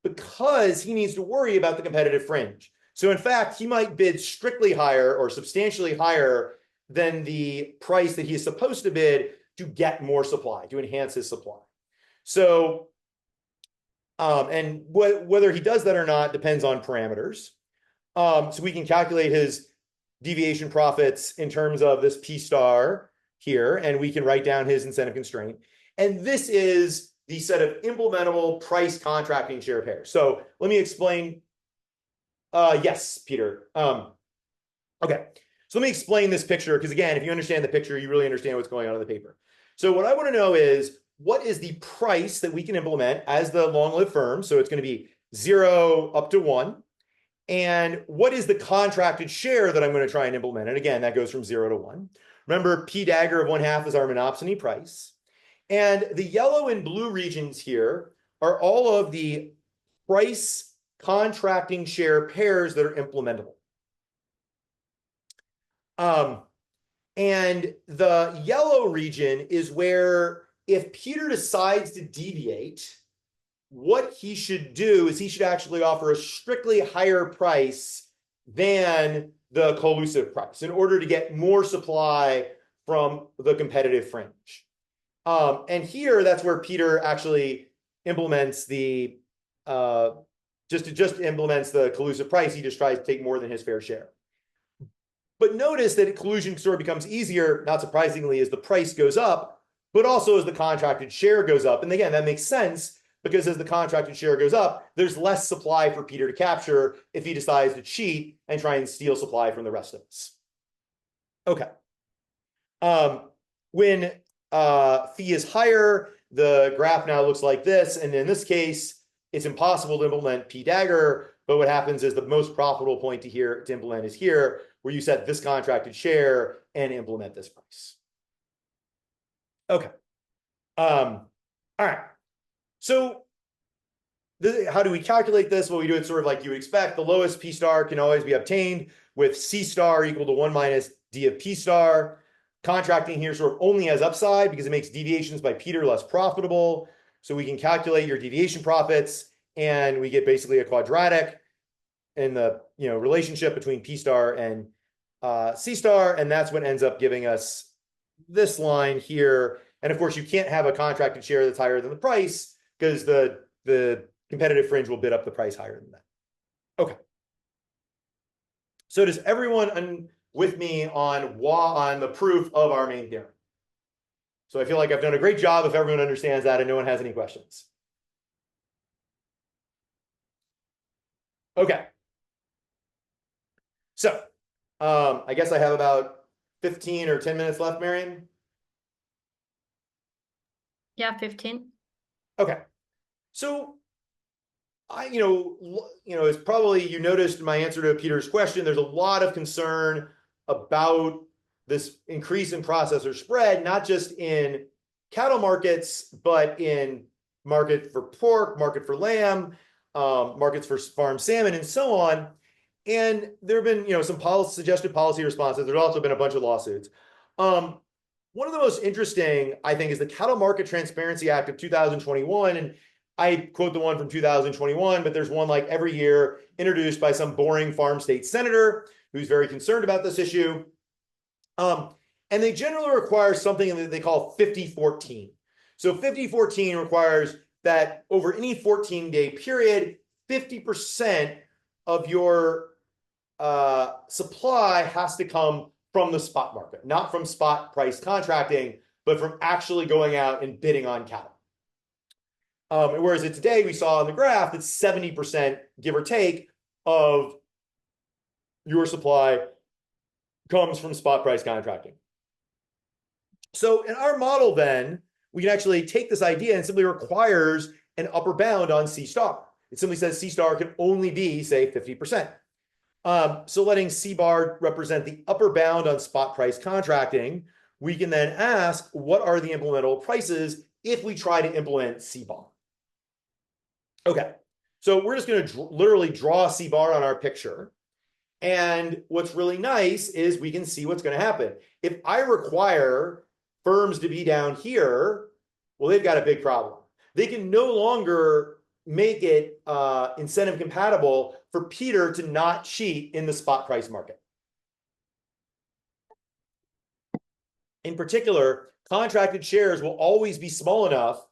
because he needs to worry about the competitive fringe. So in fact, he might bid strictly higher or substantially higher than the price that he's supposed to bid to get more supply, to enhance his supply. So, and whether he does that or not depends on parameters. So we can calculate his deviation profits in terms of this P star here, and we can write down his incentive constraint. And this is the set of implementable price contracting share pairs. So let me explain. Yes, Peter. Okay. So let me explain this picture, because again, if you understand the picture, you really understand what's going on in the paper. So what I want to know is, what is the price that we can implement as the long-lived firm? So it's going to be 0 up to 1. And what is the contracted share that I'm going to try and implement? And again, that goes from 0 to 1. Remember, P dagger of 1/2 is our monopsony price. And the yellow and blue regions here are all of the price contracting share pairs that are implementable. And the yellow region is where, if Peter decides to deviate, what he should do is he should actually offer a strictly higher price than the collusive price in order to get more supply from the competitive fringe. And here, that's where Peter actually implements the just implements the collusive price. He just tries to take more than his fair share. But notice that collusion sort of becomes easier, not surprisingly, as the price goes up, but also as the contracted share goes up. And again, that makes sense, because as the contracted share goes up, there's less supply for Peter to capture if he decides to cheat and try and steal supply from the rest of us. Okay. When phi is higher, the graph now looks like this. And in this case, it's impossible to implement P dagger. But what happens is the most profitable point to implement is here, where you set this contracted share and implement this price. Okay. All right. So how do we calculate this? Well, we do it sort of like you would expect. The lowest P star can always be obtained with C star equal to 1 minus D of P star. Contracting here sort of only has upside because it makes deviations by Peter less profitable. So we can calculate your deviation profits, and we get basically a quadratic in the relationship between P star and C star, and that's what ends up giving us this line here. And of course, you can't have a contracted share that's higher than the price, because the competitive fringe will bid up the price higher than that. Okay. So does everyone with me on the proof of our main theorem? So I feel like I've done a great job if everyone understands that and no one has any questions. Okay. So I guess I have about 15 or 10 minutes left, Marion. Yeah, 15. Okay. So it's probably, you noticed in my answer to Peter's question, there's a lot of concern about this increase in processor spread, not just in cattle markets, but in market for pork, market for lamb, markets for farm salmon, and so on. And there have been, some suggested policy responses. There's also been a bunch of lawsuits. One of the most interesting, I think, is the Cattle Market Transparency Act of 2021. And I quote the one from 2021, but there's one like every year introduced by some boring farm state senator who's very concerned about this issue. And they generally require something that they call 50-14. So 50-14 requires that over any 14-day period, 50% of your supply has to come from the spot market, not from spot price contracting, but from actually going out and bidding on cattle. Whereas today we saw in the graph that 70%, give or take, of your supply comes from spot price contracting. So in our model, then, we can actually take this idea and simply requires an upper bound on C star. It simply says C star can only be, say, 50%. So letting C bar represent the upper bound on spot price contracting, we can then ask, what are the implementable prices if we try to implement C bar? Okay, so we're just going to literally draw C bar on our picture. And what's really nice is we can see what's going to happen. If I require firms to be down here, well, they've got a big problem. They can no longer make it incentive compatible for Peter to not cheat in the spot price market. In particular, contracted shares will always be small enough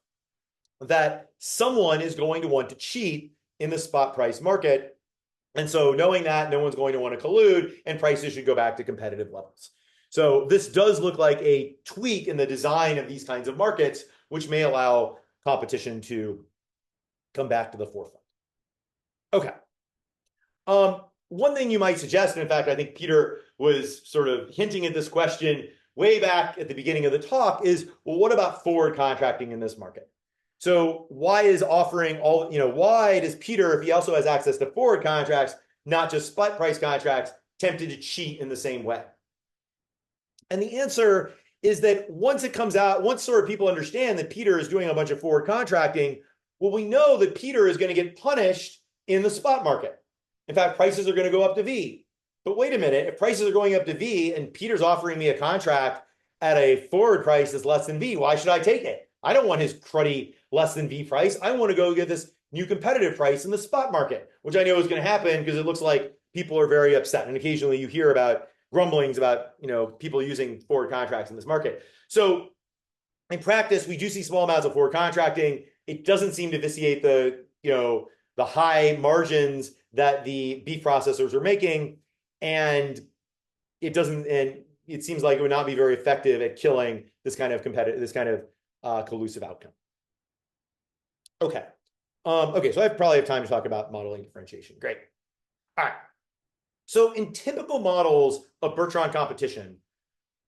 that someone is going to want to cheat in the spot price market. And so knowing that, no one's going to want to collude and prices should go back to competitive levels. So this does look like a tweak in the design of these kinds of markets, which may allow competition to come back to the forefront. Okay. One thing you might suggest, and in fact, I think Peter was sort of hinting at this question way back at the beginning of the talk, is, well, what about forward contracting in this market? So why is offering all, why does Peter, if he also has access to forward contracts, not just spot price contracts, tempted to cheat in the same way? And the answer is that once it comes out, once sort of people understand that Peter is doing a bunch of forward contracting, well, we know that Peter is going to get punished in the spot market. In fact, prices are going to go up to V. But wait a minute, if prices are going up to V and Peter's offering me a contract at a forward price that's less than V, why should I take it? I don't want his cruddy less than V price. I want to go get this new competitive price in the spot market, which I know is going to happen because it looks like people are very upset. And occasionally you hear about grumblings about, people using forward contracts in this market. So in practice, we do see small amounts of forward contracting. It doesn't seem to vitiate the high margins that the beef processors are making. And it seems like it would not be very effective at killing this kind of collusive outcome. Okay. So I probably have time to talk about modeling differentiation. Great. All right. So in typical models of Bertrand competition,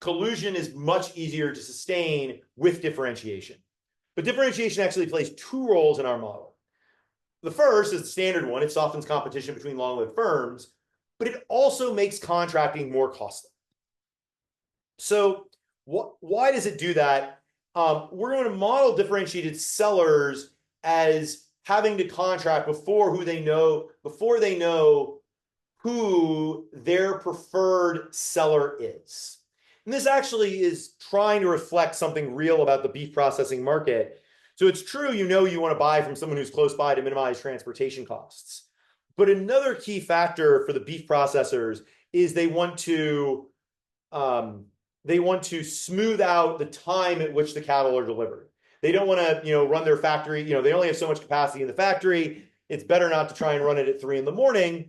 collusion is much easier to sustain with differentiation. But differentiation actually plays two roles in our model. The first is the standard one. It softens competition between long-lived firms, but it also makes contracting more costly. So why does it do that? We're going to model differentiated sellers as having to contract before they know who their preferred seller is. And this actually is trying to reflect something real about the beef processing market. So it's true, you want to buy from someone who's close by to minimize transportation costs. But another key factor for the beef processors is they want to smooth out the time at which the cattle are delivered. They don't want to, run their factory. They only have so much capacity in the factory. It's better not to try and run it at 3 a.m.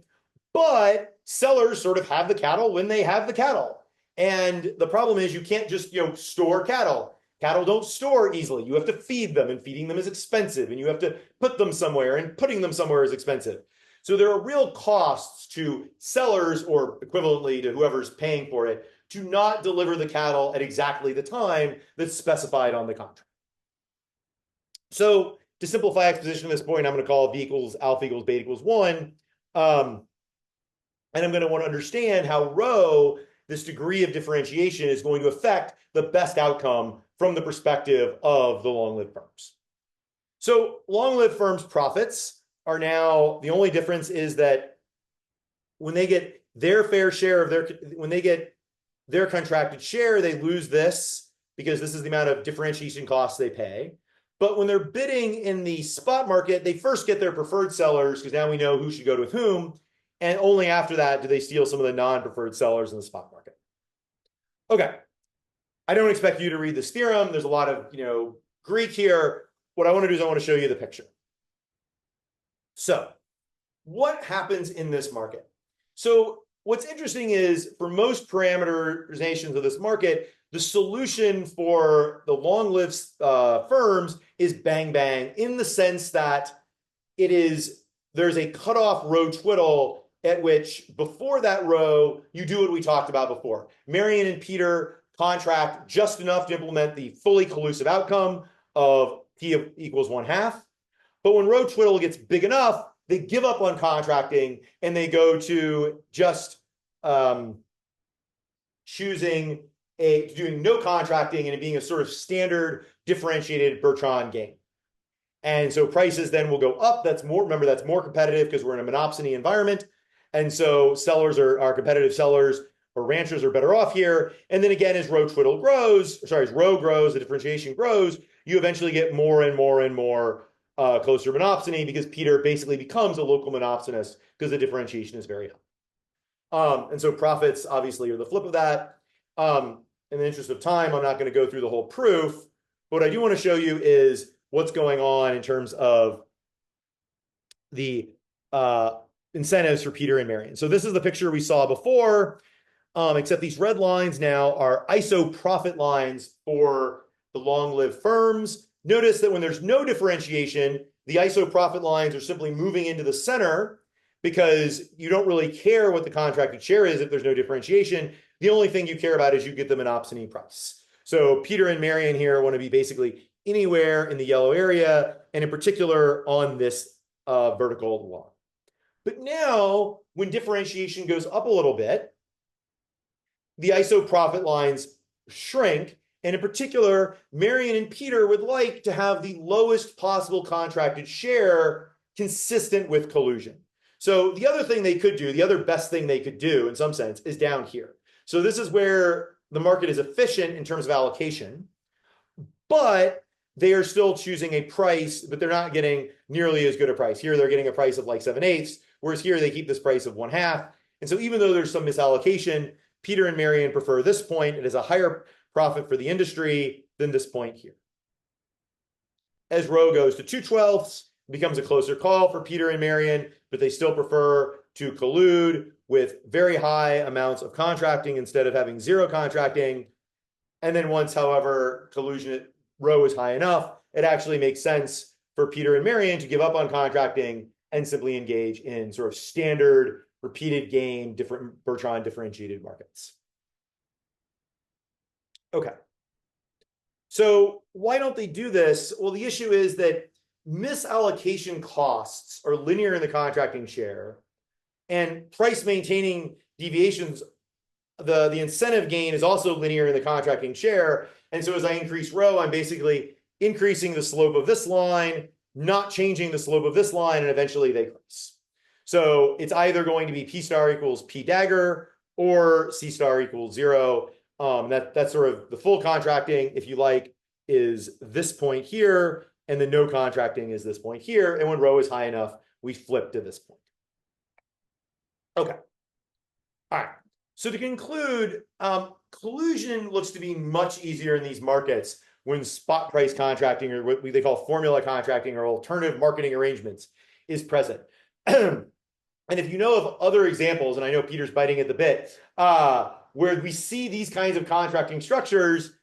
But sellers sort of have the cattle when they have the cattle. And the problem is you can't just, store cattle. Cattle don't store easily. You have to feed them, and feeding them is expensive. And you have to put them somewhere, and putting them somewhere is expensive. So there are real costs to sellers, or equivalently to whoever's paying for it, to not deliver the cattle at exactly the time that's specified on the contract. So to simplify exposition at this point, I'm going to call V equals alpha equals beta equals 1. And I'm going to want to understand how rho, this degree of differentiation, is going to affect the best outcome from the perspective of the long-lived firms. So long-lived firms' profits are now, the only difference is that when they get their fair share of when they get their contracted share, they lose this because this is the amount of differentiation costs they pay. But when they're bidding in the spot market, they first get their preferred sellers because now we know who should go with whom. And only after that do they steal some of the non-preferred sellers in the spot market. Okay. I don't expect you to read this theorem. There's a lot of, Greek here. What I want to do is I want to show you the picture. So what happens in this market? So what's interesting is for most parameterizations of this market, the solution for the long-lived firms is bang bang, in the sense that there's a cutoff row twiddle at which before that row, you do what we talked about before. Marion and Peter contract just enough to implement the fully collusive outcome of T equals 1/2. But when row twiddle gets big enough, they give up on contracting and they go to just doing no contracting and it being a sort of standard differentiated Bertrand game. And so prices then will go up. Remember, that's more competitive because we're in a monopsony environment. And so sellers are competitive sellers or ranchers are better off here. And then again, as row grows, the differentiation grows, you eventually get more and more and more closer monopsony because Peter basically becomes a local monopsonist because the differentiation is very high. And so profits obviously are the flip of that. In the interest of time, I'm not going to go through the whole proof. But what I do want to show you is what's going on in terms of the incentives for Peter and Marion. So this is the picture we saw before, except these red lines now are ISO profit lines for the long-lived firms. Notice that when there's no differentiation, the ISO profit lines are simply moving into the center because you don't really care what the contracted share is if there's no differentiation. The only thing you care about is you get the monopsony price. So Peter and Marion here want to be basically anywhere in the yellow area, and in particular on this vertical line. But now, when differentiation goes up a little bit, the ISO profit lines shrink, and in particular, Marion and Peter would like to have the lowest possible contracted share consistent with collusion. So the other thing they could do, the other best thing they could do in some sense, is down here. So this is where the market is efficient in terms of allocation, but they are still choosing a price, but they're not getting nearly as good a price. Here, they're getting a price of like 7/8, whereas here they keep this price of 1/2. And so even though there's some misallocation, Peter and Marion prefer this point. It is a higher profit for the industry than this point here. As row goes to 2/12, it becomes a closer call for Peter and Marion, but they still prefer to collude with very high amounts of contracting instead of having zero contracting. And then once, however, collusion row is high enough, it actually makes sense for Peter and Marion to give up on contracting and simply engage in sort of standard repeated game, different Bertrand differentiated markets. Okay. So why don't they do this? Well, the issue is that misallocation costs are linear in the contracting share, and price maintaining deviations, the incentive gain is also linear in the contracting share. And so as I increase row, I'm basically increasing the slope of this line, not changing the slope of this line, and eventually they cross. So it's either going to be P star equals P dagger or C star equals 0. That's sort of the full contracting, if you like, is this point here, and the no contracting is this point here. And when row is high enough, we flip to this point. Okay. All right. So to conclude, collusion looks to be much easier in these markets when spot price contracting, or what they call formula contracting or alternative marketing arrangements, is present. And if you know of other examples, and I know Peter's biting at the bit, where we see these kinds of contracting structures,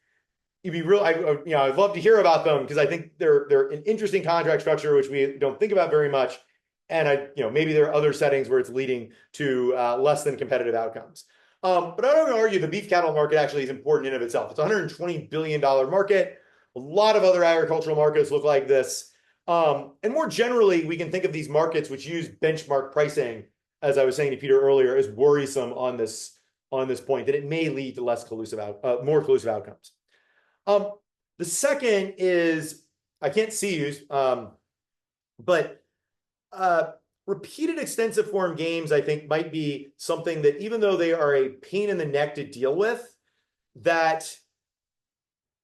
you'd be real. I'd love to hear about them because I think they're an interesting contract structure which we don't think about very much. And maybe there are other settings where it's leading to less than competitive outcomes. But I don't argue the beef cattle market actually is important in of itself. It's a $120 billion market. A lot of other agricultural markets look like this. And more generally, we can think of these markets which use benchmark pricing, as I was saying to Peter earlier, as worrisome on this point, that it may lead to more collusive outcomes. The second is, I can't see you, but repeated extensive form games, I think, might be something that, even though they are a pain in the neck to deal with, that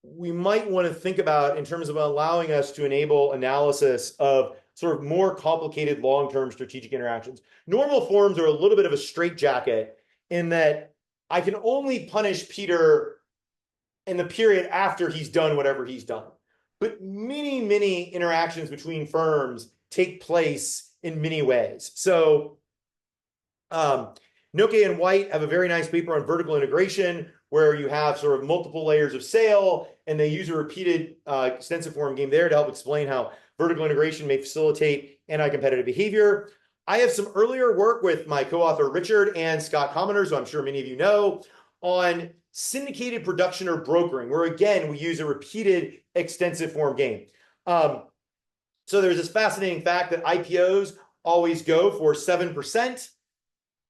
we might want to think about in terms of allowing us to enable analysis of sort of more complicated long-term strategic interactions. Normal forms are a little bit of a straitjacket in that I can only punish Peter in the period after he's done whatever he's done. But many, many interactions between firms take place in many ways. So Noke and White have a very nice paper on vertical integration where you have sort of multiple layers of sale, and they use a repeated extensive form game there to help explain how vertical integration may facilitate anti-competitive behavior. I have some earlier work with my co-author Richard and Scott Commoner, who I'm sure many of you know, on syndicated production or brokering, where again, we use a repeated extensive form game. So there's this fascinating fact that IPOs always go for 7%.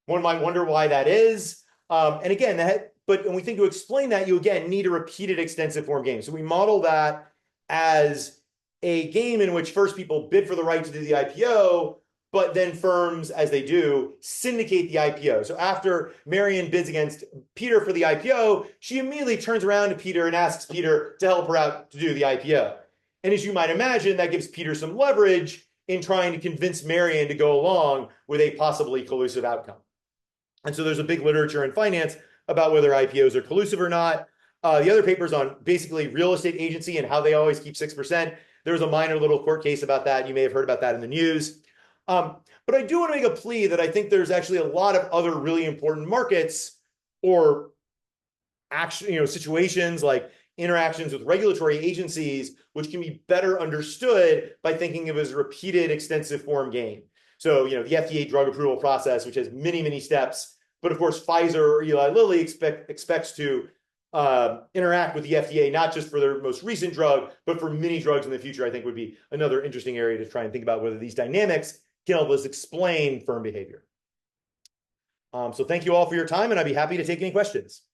One might wonder why that is. And again, but when we think to explain that, you again need a repeated extensive form game. So we model that as a game in which first people bid for the right to do the IPO, but then firms, as they do, syndicate the IPO. So after Marion bids against Peter for the IPO, she immediately turns around to Peter and asks Peter to help her out to do the IPO. And as you might imagine, that gives Peter some leverage in trying to convince Marion to go along with a possibly collusive outcome. And so there's a big literature in finance about whether IPOs are collusive or not. The other paper's on basically real estate agency and how they always keep 6%. There was a minor little court case about that. You may have heard about that in the news. But I do want to make a plea that I think there's actually a lot of other really important markets or action, situations like interactions with regulatory agencies, which can be better understood by thinking of as a repeated extensive form game. So, the FDA drug approval process, which has many, many steps, but of course, Pfizer or Eli Lilly expects to interact with the FDA, not just for their most recent drug, but for many drugs in the future, I think would be another interesting area to try and think about whether these dynamics can help us explain firm behavior. So thank you all for your time, and I'd be happy to take any questions.